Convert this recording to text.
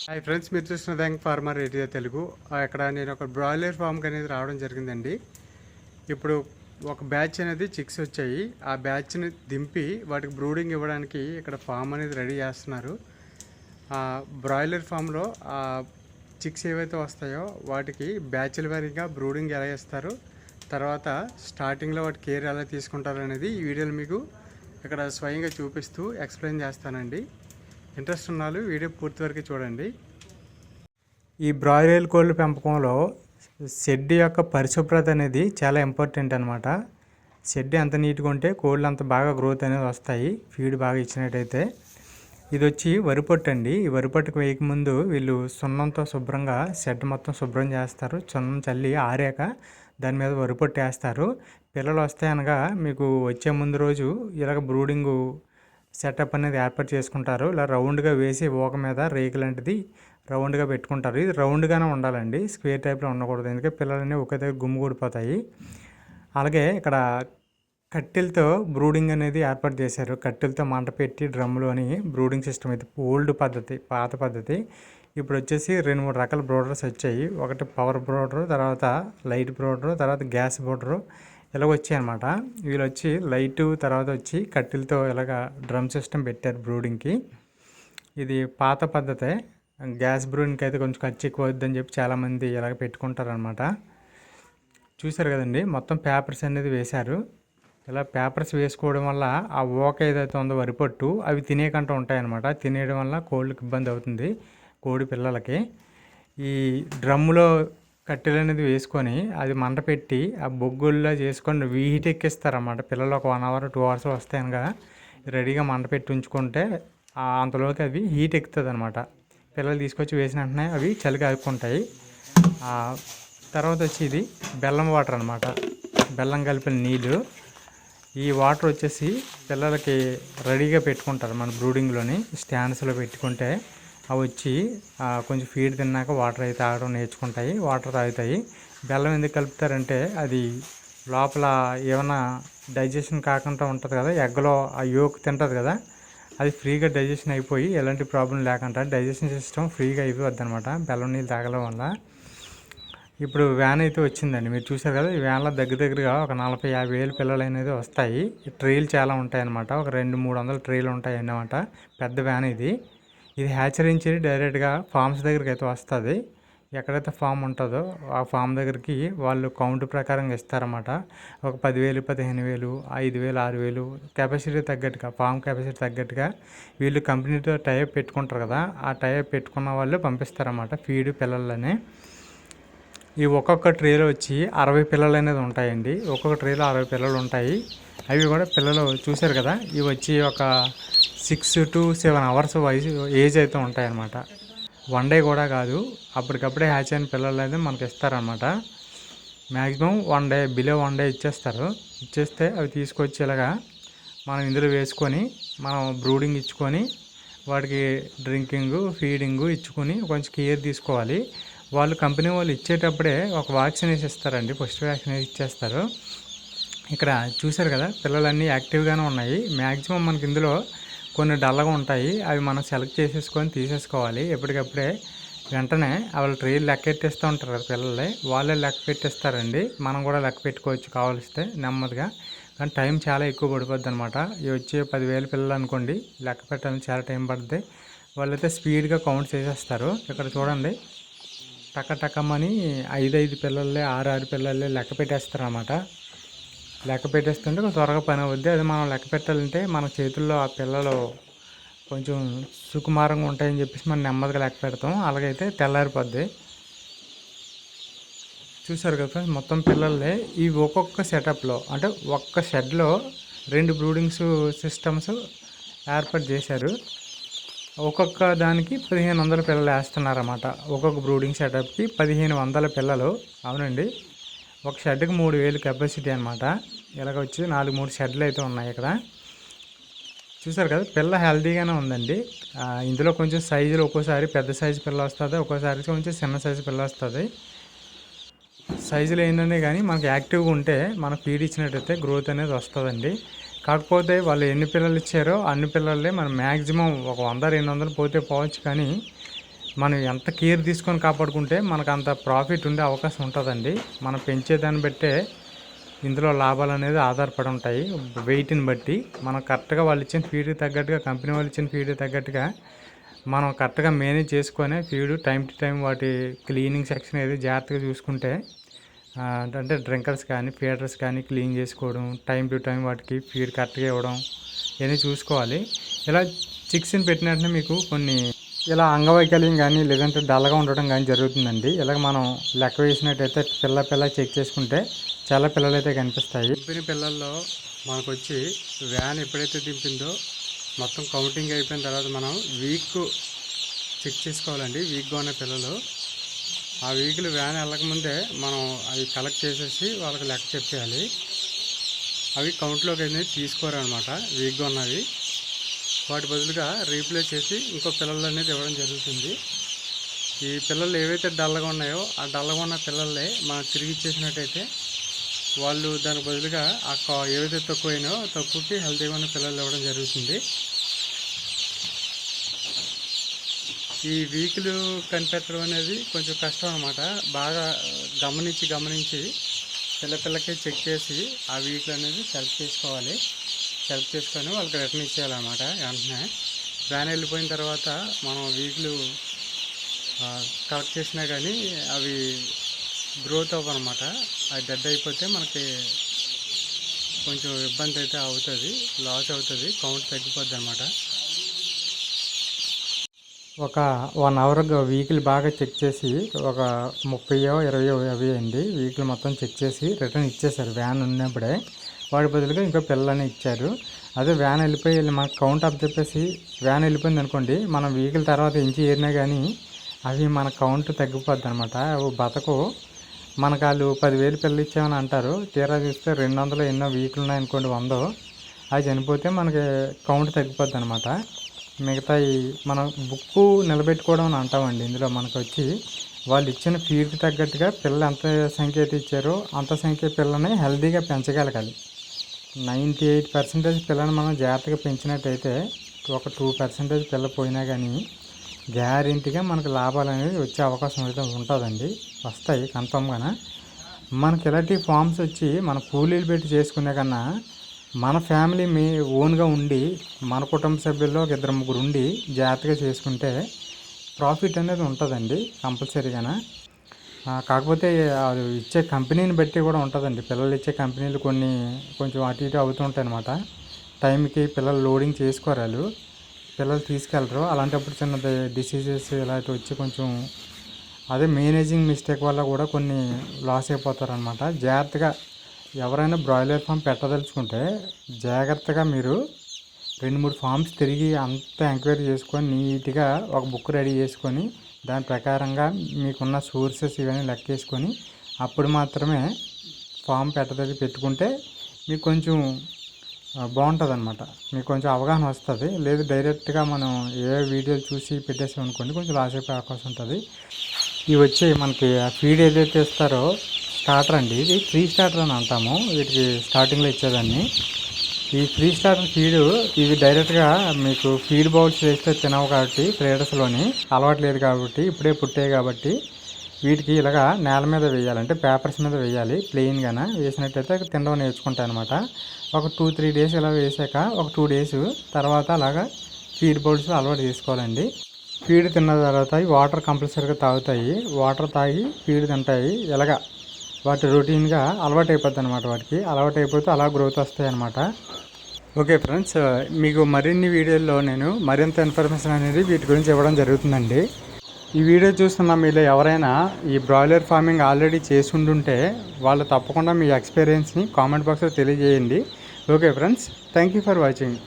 Hi friends, మీరు చూస్తున్న rank farmer area Telugu. ఇక్కడ నేను ఒక బ్రాయిలర్ ఫామ్కి అనేది రావడం జరిగిందండి. ఇప్పుడు ఒక బ్యాచ్ అనేది చిక్స్ వచ్చాయి. ఆ బ్యాచ్ని దింపి వాటికి బ్రూడింగ్ ఇవ్వడానికి ఇక్కడ ఫామ్ అనేది రెడీ చేస్తున్నారు. బ్రాయిలర్ ఫామ్లో చిక్స్ ఏవైతే వస్తాయో వాటికి బ్యాచ్ల వారీగా బ్రూడింగ్ ఎలా చేస్తారు, తర్వాత స్టార్టింగ్లో వాటి కేర్ ఎలా తీసుకుంటారు అనేది ఈ వీడియోలో మీకు ఇక్కడ స్వయంగా చూపిస్తూ ఎక్స్ప్లెయిన్ చేస్తానండి. ఇంట్రెస్ట్ ఉన్న వాళ్ళు వీడియో పూర్తి వరకు చూడండి. ఈ బ్రాయిలర్ కోళ్ళ పెంపకంలో షెడ్ యొక్క పరిశుభ్రత అనేది చాలా ఇంపార్టెంట్ అనమాట. షెడ్ ఎంత నీట్గా ఉంటే కోళ్ళు అంత బాగా గ్రోత్ అనేది వస్తాయి, ఫీడ్ బాగా ఇచ్చినట్టయితే. ఇది వచ్చి వరిపొట్టు అండి. ఈ వరిపొట్టుకు వేయకముందు వీళ్ళు సున్నంతో శుభ్రంగా షెడ్ మొత్తం శుభ్రం చేస్తారు. సున్నం చల్లి ఆరాక దాని మీద వరిపొట్టు వేస్తారు. పిల్లలు వస్తే అనగా మీకు వచ్చే ముందు రోజు ఇలాగ బ్రూడింగు సెటప్ అనేది ఏర్పాటు చేసుకుంటారు. ఇలా రౌండ్గా వేసి ఊక మీద రేకు లాంటిది రౌండ్గా పెట్టుకుంటారు. ఇది రౌండ్గానే ఉండాలండి, స్క్వేర్ టైప్లో ఉండకూడదు, ఎందుకంటే పిల్లలన్నీ ఒకే దగ్గర గుమ్మిగూడిపోతాయి. అలాగే ఇక్కడ కట్టెలతో బ్రూడింగ్ అనేది ఏర్పాటు చేశారు. కట్టెలతో మంట పెట్టి డ్రమ్లోని బ్రూడింగ్ సిస్టమ్ అయితే ఓల్డ్ పద్ధతి, పాత పద్ధతి. ఇప్పుడు వచ్చేసి 2-3 రకాల బ్రోడర్స్ వచ్చాయి. ఒకటి పవర్ బ్రోడరు, తర్వాత లైట్ బ్రోడరు, తర్వాత గ్యాస్ బ్రోడరు ఇలా వచ్చాయి అనమాట. వీళ్ళు వచ్చి లైటు, తర్వాత వచ్చి కట్టెలతో ఇలాగ డ్రమ్ సిస్టమ్ పెట్టారు బ్రూడింగ్కి. ఇది పాత పద్ధతే. గ్యాస్ బ్రూడింగ్కి అయితే కొంచెం ఖర్చు ఎక్కువ అవుతుందని చెప్పి చాలామంది ఇలాగ పెట్టుకుంటారనమాట. చూసారు కదండి, మొత్తం పేపర్స్ అనేది వేశారు. ఇలా పేపర్స్ వేసుకోవడం వల్ల ఆ ఓక ఏదైతే ఉందో వరిపొట్టు అవి తినేకంటూ ఉంటాయన్నమాట. తినేయడం వల్ల కోళ్ళకి ఇబ్బంది అవుతుంది, కోడి పిల్లలకి. ఈ డ్రమ్ములో కట్టెలు అనేది వేసుకొని అది మంట పెట్టి ఆ బొగ్గుల్లో చేసుకొని హీట్ ఎక్కిస్తారన్నమాట. పిల్లలు ఒక 1 అవర్ 2 అవర్స్ వస్తాయి అనగా రెడీగా మంట పెట్టి ఉంచుకుంటే అంతలోకి అవి హీట్ ఎక్కుతుంది అనమాట. పిల్లలు తీసుకొచ్చి వేసిన వెంటనే అవి చలిగా ఆడుకుంటాయి. తర్వాత వచ్చి ఇది బెల్లం వాటర్ అనమాట, బెల్లం కలిపిన నీళ్ళు. ఈ వాటర్ వచ్చేసి పిల్లలకి రెడీగా పెట్టుకుంటారు మన బ్రూడింగ్లోని స్టాండ్స్లో పెట్టుకుంటే అవి వచ్చి కొంచెం ఫీడ్ తిన్నాక వాటర్ అయితే తాగడం నేర్చుకుంటాయి, వాటర్ తాగుతాయి. బెల్లం ఎందుకు కలుపుతారంటే అది లోపల ఏమైనా డైజెషన్ కాకుండా ఉంటుంది కదా, ఎగ్గలో ఆ యోక్ తింటుంది కదా, అది ఫ్రీగా డైజెషన్ అయిపోయి ఎలాంటి ప్రాబ్లం లేకుండా డైజెషన్ సిస్టమ్ ఫ్రీగా అయిపోద్ది అనమాట బెల్లం నీళ్ళు తాగడం వల్ల. ఇప్పుడు వ్యాన్ అయితే వచ్చిందండి, మీరు చూసారు కదా. ఈ వ్యాన్లో దగ్గరగా ఒక 40-50 వేలు పిల్లలు అనేది వస్తాయి. ట్రైలు చాలా ఉంటాయి అన్నమాట, ఒక 200-300 ట్రైలు ఉంటాయి అన్నమాట. పెద్ద వ్యాన్ ఇది. ఇది హ్యాచరీ నుంచి డైరెక్ట్గా ఫామ్స్ దగ్గరికి అయితే వస్తుంది. ఎక్కడైతే ఫామ్ ఉంటుందో ఆ ఫామ్ దగ్గరికి వాళ్ళు కౌంట్ ప్రకారంగా ఇస్తారన్నమాట. ఒక 10,000, 15,000, 5,000, 6,000 కెపాసిటీ తగ్గట్టుగా, ఫామ్ కెపాసిటీ తగ్గట్టుగా వీళ్ళు కంపెనీతో టైప్ పెట్టుకుంటారు కదా, ఆ టైప్ పెట్టుకున్న వాళ్ళు పంపిస్తారన్నమాట ఫీడ్ పిల్లలని. ఈ ఒక్కొక్క ట్రేలో వచ్చి 60 పిల్లలు అనేది ఉంటాయండి. ఒక్కొక్క ట్రేలో 60 పిల్లలు ఉంటాయి. అవి కూడా పిల్లలు చూశారు కదా, ఇవి వచ్చి ఒక 6 to 7 అవర్స్ వయసు ఏజ్ అయితే ఉంటాయన్నమాట. 1 డే కూడా కాదు, అప్పటికప్పుడే హ్యాచ్ అయిన పిల్లలు అయితే మనకి ఇస్తారనమాట. మ్యాక్సిమం 1 డే, బిలో 1 డే ఇచ్చేస్తారు. ఇచ్చేస్తే అవి తీసుకొచ్చి ఇలాగా మనం ఇందులో వేసుకొని మనం బ్రూడింగ్ ఇచ్చుకొని వాటికి డ్రింకింగ్, ఫీడింగు ఇచ్చుకొని కొంచెం కేర్ తీసుకోవాలి. వాళ్ళు కంపెనీ వాళ్ళు ఇచ్చేటప్పుడే ఒక వ్యాక్సినేషన్ ఇస్తారండి, ఫస్ట్ వ్యాక్సినేషన్ ఇచ్చేస్తారు. ఇక్కడ చూశారు కదా, పిల్లలన్నీ యాక్టివ్గానే ఉన్నాయి. మ్యాక్సిమం మనకి ఇందులో కొన్ని డల్గా ఉంటాయి, అవి మనం సెలెక్ట్ చేసేసుకొని తీసేసుకోవాలి. ఎప్పటికప్పుడే వెంటనే వాళ్ళు ట్రైలు లెక్క పెట్టేస్తూ ఉంటారు కదా పిల్లలే, వాళ్ళే లెక్క పెట్టేస్తారండి. మనం కూడా లెక్క పెట్టుకోవచ్చు కావాలిస్తే నెమ్మదిగా, కానీ టైం చాలా ఎక్కువ పడిపోద్ది అనమాట. ఇవి వచ్చే 10,000 పిల్లలు అనుకోండి, లెక్క పెట్టాలని చాలా టైం పడుతుంది. వాళ్ళైతే స్పీడ్గా కౌంట్ చేసేస్తారు. ఇక్కడ చూడండి, టకమని 5 పిల్లలే, 6 పిల్లలే లెక్క పెట్టేస్తారు అన్నమాట. లెక్క పెట్టేస్తుంటే కొంచెం త్వరగా పని అవుద్ది. అది మనం లెక్క పెట్టాలంటే మన చేతుల్లో ఆ పిల్లలు కొంచెం సుకుమారంగా ఉంటాయని చెప్పేసి మనం నెమ్మదిగా లెక్క పెడతాం, అలాగైతే తెల్లారిపోద్ది. చూసారు కదా ఫ్రెండ్స్, మొత్తం పిల్లలే ఈ ఒక్కొక్క సెటప్లో, అంటే ఒక్క షెడ్లో 2 బ్రూడింగ్స్ సిస్టమ్స్ ఏర్పాటు చేశారు. ఒక్కొక్క దానికి 1,500 పిల్లలు వేస్తున్నారన్నమాట. ఒక్కొక్క బ్రూడింగ్ సెటప్కి 1,500 పిల్లలు. అవునండి, ఒక షెడ్కి 3,000 కెపాసిటీ అనమాట. ఇలాగ వచ్చి 3 షెడ్లు అయితే ఉన్నాయి ఇక్కడ. చూసారు కదా, పిల్ల హెల్తీగానే ఉందండి. ఇందులో కొంచెం సైజులు ఒక్కోసారి పెద్ద సైజు పిల్ల వస్తుంది, ఒక్కోసారి కొంచెం చిన్న సైజు పిల్ల వస్తుంది. సైజులు ఏంటనే కానీ మనకి యాక్టివ్గా ఉంటే మన ఫీడ్ ఇచ్చినట్టయితే గ్రోత్ అనేది వస్తుందండి. కాకపోతే వాళ్ళు ఎన్ని పిల్లలు ఇచ్చారో అన్ని పిల్లలే మనం మ్యాక్సిమం ఒక 100-200 పోతే పోవచ్చు, కానీ మనం ఎంత కేర్ తీసుకొని కాపాడుకుంటే మనకు అంత ప్రాఫిట్ ఉండే అవకాశం ఉంటుందండి. మనం పెంచేదాన్ని బట్టే ఇందులో లాభాలు అనేది ఆధారపడి ఉంటాయి. వెయిట్ని బట్టి మనం కరెక్ట్గా వాళ్ళు ఇచ్చిన ఫీడ్కి తగ్గట్టుగా, కంపెనీ వాళ్ళు ఇచ్చిన ఫీడ్కి తగ్గట్టుగా మనం కరెక్ట్గా మేనేజ్ చేసుకొని ఫీడ్ టైం టు టైం వాటి క్లీనింగ్ సెక్షన్ ఏది జాగ్రత్తగా చూసుకుంటే, అంటే డ్రింకర్స్ కానీ ఫీడర్స్ కానీ క్లీన్ చేసుకోవడం, టైం టు టైం వాటికి ఫీడ్ కరెక్ట్గా ఇవ్వడం ఇవన్నీ చూసుకోవాలి. ఇలా చిక్స్ని పెట్టిన వెంటనే మీకు కొన్ని ఇలా అంగవైకల్యం కానీ లేదంటే డల్గా ఉండడం కానీ జరుగుతుందండి. ఇలాగ మనం లెక్క వేసినట్టయితే పిల్ల చెక్ చేసుకుంటే చాలా పిల్లలు అయితే కనిపిస్తాయి. దింపిన పిల్లల్లో మనకు వచ్చి వ్యాన్ ఎప్పుడైతే దింపిందో మొత్తం కౌంటింగ్ అయిపోయిన తర్వాత మనం వీక్ చెక్ చేసుకోవాలండి. వీక్గా ఉన్న పిల్లలు ఆ వీక్లు వ్యాన్ వెళ్ళకముందే మనం అవి కలెక్ట్ చేసేసి వాళ్ళకి లెక్క చెప్పేయాలి. అవి కౌంట్లోకి అనేది తీసుకోరనమాట. వీక్గా ఉన్నవి వాటి బదులుగా రీప్లేస్ చేసి ఇంకో పిల్లలు అనేది ఇవ్వడం జరుగుతుంది. ఈ పిల్లలు ఏవైతే డల్గా ఉన్నాయో ఆ డల్గా ఉన్న పిల్లలే మనం తిరిగి ఇచ్చేసినట్టయితే వాళ్ళు దానికి బదులుగా ఏవైతే తక్కువైనాయో తక్కువకి హెల్తీగా ఉన్న పిల్లలు ఇవ్వడం జరుగుతుంది. ఈ వీకులు కనిపెట్టడం అనేది కొంచెం కష్టం అన్నమాట. బాగా గమనించి పిల్లకి చెక్ చేసి ఆ వీకులు అనేది సెలెక్ట్ చేసుకొని వాళ్ళకి రిటర్న్ ఇచ్చేయాలన్నమాట. వెంటనే వ్యాన్ వెళ్ళిపోయిన తర్వాత మనం వీకులు కలెక్ట్ చేసినా కానీ అవి గ్రోత్ అవ్వనమాట. అది డెడ్ అయిపోతే మనకి కొంచెం ఇబ్బంది అయితే అవుతుంది, లాస్ అవుతుంది, కౌంట్ తగ్గిపోద్ది అనమాట. ఒక 1 అవర్ వీక్లు బాగా చెక్ చేసి ఒక 30-20 అవి అండి వీక్లు మొత్తం చెక్ చేసి రిటర్న్ ఇచ్చేసారు. వ్యాన్ ఉన్నప్పుడే వాడి బదులుగా ఇంకో పిల్లలని ఇచ్చారు. అదే వ్యాన్ వెళ్ళిపోయి మనకు కౌంట్ అప్ చెప్పేసి వ్యాన్ వెళ్ళిపోయింది అనుకోండి, మనం వీకుల తర్వాత ఇంచి ఏరినా కానీ అవి మన కౌంట్ తగ్గిపోద్ది అనమాట. అవి బతకు. మనకు వాళ్ళు 10,000 పిల్లలు ఇచ్చామని అంటారు, తీరా చూస్తే 200 ఎన్నో వీకులు ఉన్నాయనుకోండి, 100 అవి చనిపోతే మనకి కౌంట్ తగ్గిపోద్ది అనమాట. మిగతా మనం బుక్కు నిలబెట్టుకోవడం అని అంటామండి. ఇందులో మనకు వచ్చి వాళ్ళు ఇచ్చిన ఫీడ్కి తగ్గట్టుగా పిల్లలు ఎంత సంఖ్య అయితే ఇచ్చారో అంత సంఖ్య పిల్లని హెల్తీగా పెంచగలగాలి. 98% పిల్లని మనం జాగ్రత్తగా పెంచినట్టయితే ఒక 2% పిల్ల పోయినా కానీ గ్యారెంటీగా మనకు లాభాలు అనేది వచ్చే అవకాశం అయితే ఉంటుందండి. వస్తాయి కన్ఫామ్గా. మనకి ఇలాంటి ఫార్మ్స్ వచ్చి మన కూలీలు పెట్టి చేసుకునే కన్నా మన ఫ్యామిలీ ఓన్గా ఉండి మన కుటుంబ సభ్యుల్లో 2-3 ఉండి జాగ్రత్తగా చేసుకుంటే ప్రాఫిట్ అనేది ఉంటుందండి కంపల్సరీగా. కాకపోతే అది ఇచ్చే కంపెనీని బట్టి కూడా ఉంటుందండి. పిల్లలు ఇచ్చే కంపెనీలు కొంచెం అటు ఇటు అవుతుంటాయి అన్నమాట. టైంకి పిల్లలు లోడింగ్ చేసుకోరాలు, పిల్లలు తీసుకెళ్ళరు. అలాంటప్పుడు చిన్న డిసీజెస్ ఇలాంటివి వచ్చి కొంచెం అదే మేనేజింగ్ మిస్టేక్ వల్ల కూడా కొన్ని లాస్ అయిపోతారనమాట. జాగ్రత్తగా ఎవరైనా బ్రాయిలర్ ఫామ్ పెట్టదలుచుకుంటే జాగ్రత్తగా మీరు 2-3 ఫామ్స్ తిరిగి అంతా ఎంక్వైరీ చేసుకొని నీట్గా ఒక బుక్ రెడీ చేసుకొని దాని ప్రకారంగా మీకున్న సోర్సెస్ ఇవన్నీ లెక్కేసుకొని అప్పుడు మాత్రమే ఫామ్ పెట్టుకుంటే మీకు కొంచెం బాగుంటుంది అనమాట. మీకు కొంచెం అవగాహన వస్తుంది. లేదు డైరెక్ట్గా మనం ఏ వీడియోలు చూసి పెట్టేసాం అనుకోండి, కొంచెం లాస్ అయిపోయే అవకాశం ఉంటుంది. ఇవి వచ్చి మనకి ఆ ఫీడ్ ఏదైతే ఇస్తారో స్టార్టర్ అండి, ఇది 3 స్టార్టర్ అని అంటాము వీటికి స్టార్టింగ్లో ఇచ్చేదాన్ని. ఈ 3 స్టార్టర్ ఫీడు ఇవి డైరెక్ట్గా మీకు ఫీడ్ బౌల్స్ వేస్తే తినవు కాబట్టి ఫ్రైడర్స్లోని అలవాటు లేదు కాబట్టి ఇప్పుడే పుట్టాయి కాబట్టి వీటికి ఇలాగా నేల మీద వేయాలంటే పేపర్స్ మీద వేయాలి. ప్లెయిన్గానే వేసినట్టయితే తినడం నేర్చుకుంటాయి అనమాట. ఒక 2-3 డేస్ ఇలా వేసాక ఒక 2 డేస్ తర్వాత అలాగా ఫీడ్ బౌల్స్ అలవాటు చేసుకోవాలండి. ఫీడ్ తిన్న తర్వాత వాటర్ కంపల్సరీగా తాగుతాయి. వాటర్ తాగి ఫీడ్ తింటాయి. ఇలాగా వాటి రొటీన్గా అలవాటు అయిపోద్ది అనమాట. వాటికి అలవాటు అయిపోతే అలా గ్రోత్ వస్తాయి అనమాట. ఓకే ఫ్రెండ్స్, మీకు మరిన్ని వీడియోల్లో నేను మరింత ఇన్ఫర్మేషన్ అనేది వీటి గురించి ఇవ్వడం జరుగుతుందండి. ఈ వీడియో చూస్తున్న మీలో ఎవరైనా ఈ బ్రాయిలర్ ఫార్మింగ్ ఆల్రెడీ చేసి ఉండుంటే వాళ్ళు తప్పకుండా మీ ఎక్స్పీరియన్స్ని కామెంట్ బాక్స్లో తెలియజేయండి. Okay friends, thank you for watching.